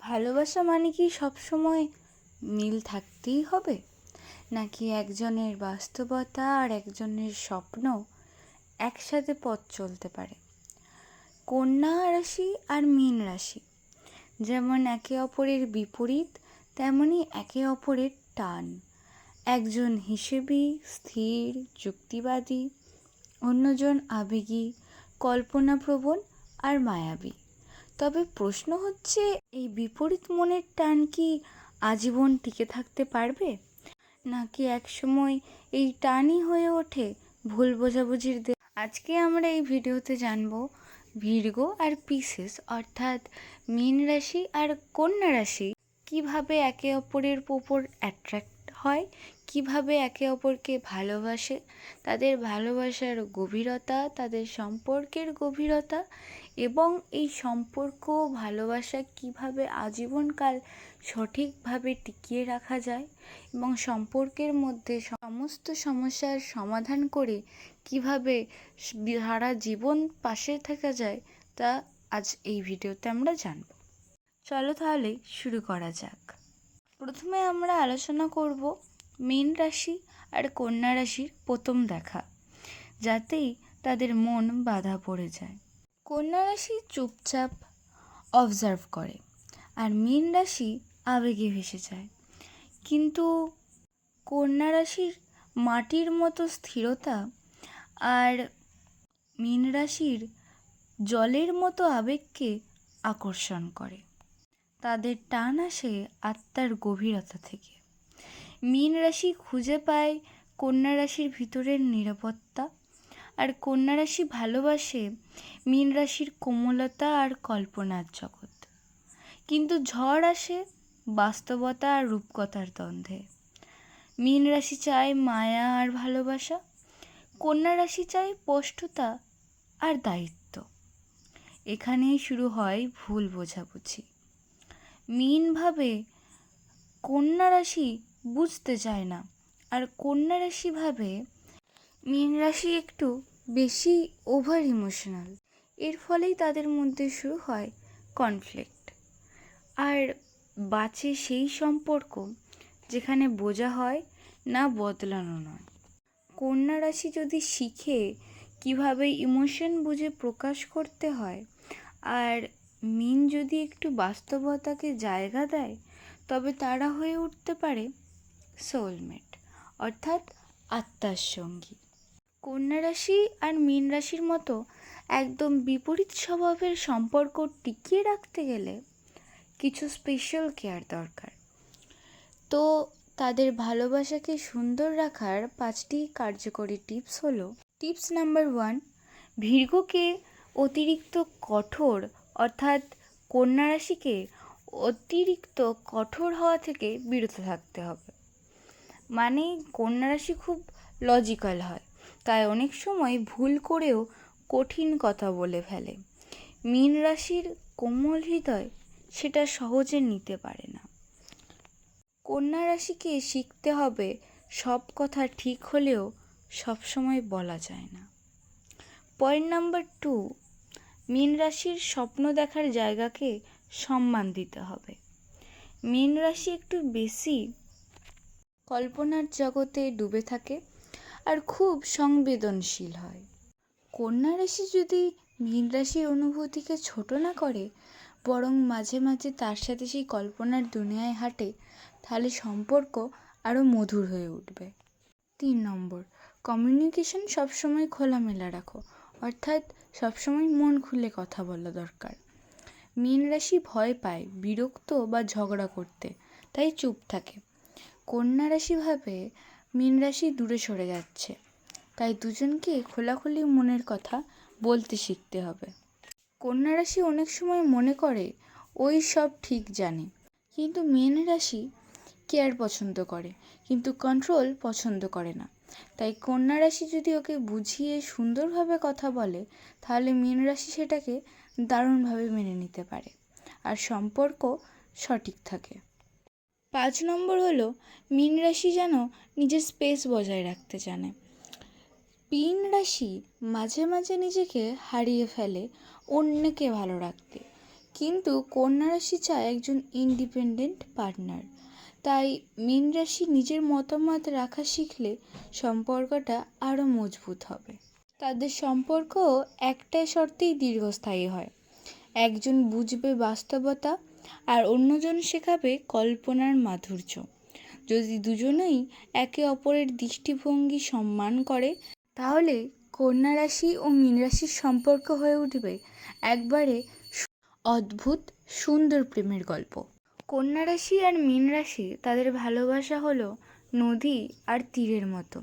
ভালোবাসা মানে কি সবসময় মিল থাকতেই হবে, নাকি একজনের বাস্তবতা আর একজনের স্বপ্ন একসাথে পথ চলতে পারে? কন্যা রাশি আর মীন রাশি যেমন একে অপরের বিপরীত, তেমনি একে অপরের টান। একজন হিসেবি, স্থির, যুক্তিবাদী, অন্যজন আবেগী, কল্পনাপ্রবণ আর মায়াবী। তবে প্রশ্ন হচ্ছে, এই বিপরীত মনের টান কি আজীবন টিকে থাকতে পারবে, নাকি একসময় এই টানই হয়ে ওঠে ভুল বোঝাবুঝির আজকে আমরা এই ভিডিওতে জানবো ভির্গো আর পিসেস অর্থাৎ মীন রাশি আর কন্যা রাশি কিভাবে একে অপরের উপর অ্যাট্রাক্ট হয়, কিভাবে একে অপরকে ভালোবাসে, তাদের ভালোবাসার গভীরতা, তাদের সম্পর্কের গভীরতা এবং এই সম্পর্ক ভালোবাসা কিভাবে আজীবনকাল সঠিকভাবে টিকিয়ে রাখা যায় এবং সম্পর্কের মধ্যে সমস্ত সমস্যার সমাধান করে কিভাবে সারা জীবন পাশে থাকা যায়, তা আজ এই ভিডিওতে আমরা জানব। চলো তাহলে শুরু করা যাক। প্রথমে আমরা আলোচনা করব মীন রাশি আর কন্যা রাশির প্রথম দেখা, যাতেই তাদের মন বাধা পড়ে যায়। কন্যা রাশি চুপচাপ অবজার্ভ করে আর মীন রাশি আবেগে ভেসে যায়। কিন্তু কন্যা রাশির মাটির মতো স্থিরতা আর মীন রাশির জলের মতো আবেগকে আকর্ষণ করে। তাদের টান আসে আত্মার গভীরতা থেকে। মীন রাশি খুঁজে পায় কন্যা রাশির ভিতরের নিরাপত্তা, আর কন্যা রাশি ভালোবাসে মীন রাশির কোমলতা আর কল্পনার জগৎ। কিন্তু ঝড় আসে বাস্তবতা আর রূপকথার দ্বন্দ্বে। মীন রাশি চায় মায়া আর ভালোবাসা, কন্যা রাশি চায় স্পষ্টতা আর দায়িত্ব। এখানেই শুরু হয় ভুল বোঝাবুঝি। মীন ভাবে কন্যা রাশি বুঝতে চায় না, আর কন্যা রাশি ভাবে মীন রাশি একটু বেশি ওভার ইমোশনাল। এর ফলেই তাদের মধ্যে শুরু হয় কনফ্লিক্ট। আর বাঁচে সেই সম্পর্ক যেখানে বোঝা হয় না, বদলানো নয়। কন্যা রাশি যদি শিখে কিভাবে ইমোশন বুঝে প্রকাশ করতে হয়, আর মীন যদি একটু বাস্তবতাকে জায়গা দেয়, তবে তারা হয়ে উঠতে পারে সোলমেট অর্থাৎ আত্মার সঙ্গী। কন্যা রাশি আর মীন রাশির মতো একদম বিপরীত স্বভাবের সম্পর্ক টিকিয়ে রাখতে গেলে কিছু স্পেশাল কেয়ার দরকার। তো তাদের ভালোবাসাকে সুন্দর রাখার 5টি কার্যকরী টিপস হলো: টিপস নাম্বার 1, ভির্গোকে অতিরিক্ত কঠোর অর্থাৎ কন্যা রাশিকে অতিরিক্ত কঠোর হওয়া থেকে বিরত থাকতে হবে। মানে কন্যা রাশি খুব লজিক্যাল হয়, তাই অনেক সময় ভুল করেও কঠিন কথা বলে ফেলে। মীন রাশির কোমল হৃদয় সেটা সহজে নিতে পারে না। কন্যা রাশিকে শিখতে হবে সব কথা ঠিক হলেও সবসময় বলা যায় না। পয়েন্ট নাম্বার 2, মীন রাশির স্বপ্ন দেখার জায়গাকে সম্মান দিতে হবে। মীন রাশি একটু বেশি কল্পনার জগতে ডুবে থাকে আর খুব সংবেদনশীল হয়। কন্যা রাশি যদি মীন রাশির অনুভূতিকে ছোট না করে, বরং মাঝে মাঝে তার সাথে সেই কল্পনার দুনিয়ায় হাঁটে, তাহলে সম্পর্ক আরও মধুর হয়ে উঠবে। 3 নম্বর, কমিউনিকেশন সবসময় খোলামেলা রাখো, অর্থাৎ সবসময় মন খুলে কথা বলা দরকার। মীন রাশি ভয় পায় বিরক্ত বা ঝগড়া করতে, তাই চুপ থাকে। কন্যা রাশি ভাবে মীন রাশি দূরে সরে যাচ্ছে, তাই দুজনকে খোলাখুলি মনের কথা বলতে শিখতে হবে। কন্যা রাশি অনেক সময় মনে করে ওই সব ঠিক জানে, কিন্তু মীন রাশি কেয়ার পছন্দ করে কিন্তু কন্ট্রোল পছন্দ করে না। তাই কন্যা রাশি যদি ওকে বুঝিয়ে সুন্দরভাবে কথা বলে, তাহলে মীন রাশি সেটাকে দারুণভাবে মেনে নিতে পারে আর সম্পর্ক সঠিক থাকে। 5 নম্বর হলো, মীন রাশি যেন নিজের স্পেস বজায় রাখতে জানে। মীন রাশি মাঝে মাঝে নিজেকে হারিয়ে ফেলে অন্যকে ভালো রাখতে, কিন্তু কন্যা রাশি চায় একজন ইন্ডিপেন্ডেন্ট পার্টনার। তাই মীন রাশি নিজের মতামত রাখা শিখলে সম্পর্কটা আরও মজবুত হবে। তাদের সম্পর্ক একটাই শর্তেই দীর্ঘস্থায়ী হয়, একজন বুঝবে বাস্তবতা আর অন্যজন শেখাবে কল্পনার মাধুর্য। যদি দুজনেই একে অপরের দৃষ্টিভঙ্গি সম্মান করে, তাহলে কন্যা রাশি ও মীন রাশির সম্পর্ক হয়ে উঠবে একবারে অদ্ভুত সুন্দর প্রেমের গল্প। কন্যা রাশি আর মীন রাশি, তাদের ভালোবাসা হলো নদী আর তীরের মতো।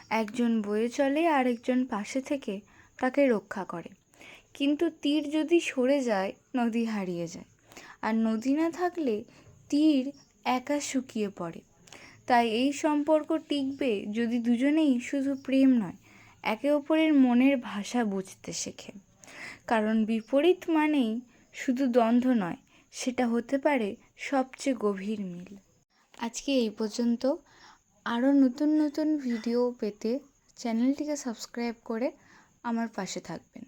একজন বয়ে চলে আর একজন পাশে থেকে তাকে রক্ষা করে। কিন্তু তীর যদি সরে যায়, নদী হারিয়ে যায়, আর নদী না থাকলে তীর একা শুকিয়ে পড়ে। তাই এই সম্পর্ক টিকবে যদি দুজনেই শুধু প্রেম নয়, একে অপরের মনের ভাষা বুঝতে শেখে। কারণ বিপরীত মানেই শুধু দ্বন্দ্ব নয়, সেটা হতে পারে সবচেয়ে গভীর মিল। আজকে এই পর্যন্ত। আরও নতুন নতুন ভিডিও পেতে চ্যানেলটিকে সাবস্ক্রাইব করে আমার পাশে থাকবেন।